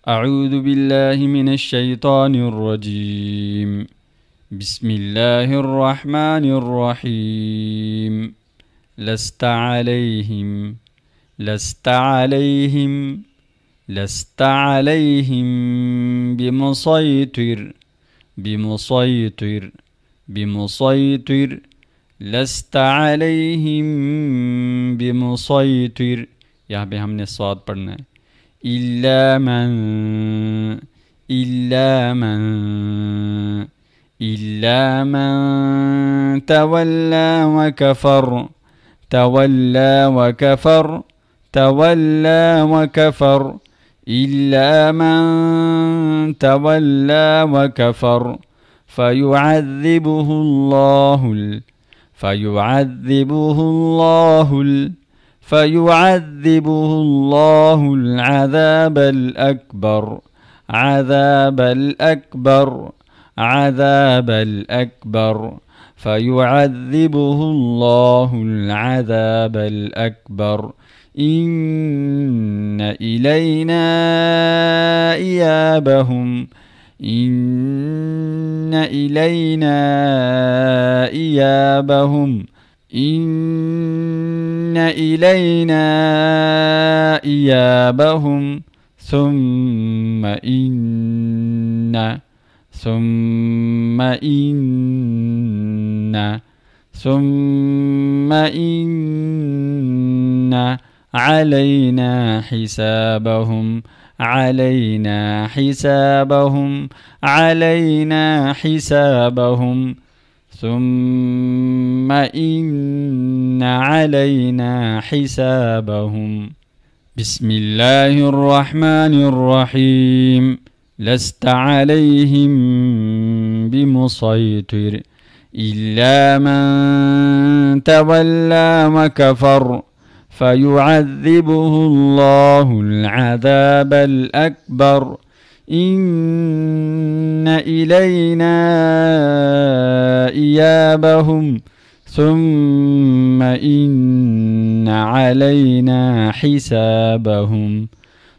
أعوذ بالله من الشيطان الرجيم. بسم الله الرحمن الرحيم. لست عليهم لست عليهم لست عليهم بمسيطر بمسيطر بمسيطر لست عليهم بمسيطر. यहाँ पे हमने स्वाद पढ़ना है। إلا من إلا من إلا من تولى وكفر تولى وكفر تولى وكفر إلا من تولى وكفر فيعذبه الله فيعذبه الله العذاب الأكبر عذاب الأكبر فيعذبه الله العذاب الأكبر. إن إلينا إيابهم إن إلينا إيابهم إن إلينا إيابهم ثم إن علينا حسابهم ثم إن علينا حسابهم. بسم الله الرحمن الرحيم. لست عليهم بمسيطر إلا من تولى وكفر فيعذبه الله العذاب الأكبر. إن إلينا إيابهم ثم إن علينا حسابهم.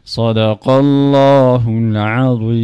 صدق الله العظيم.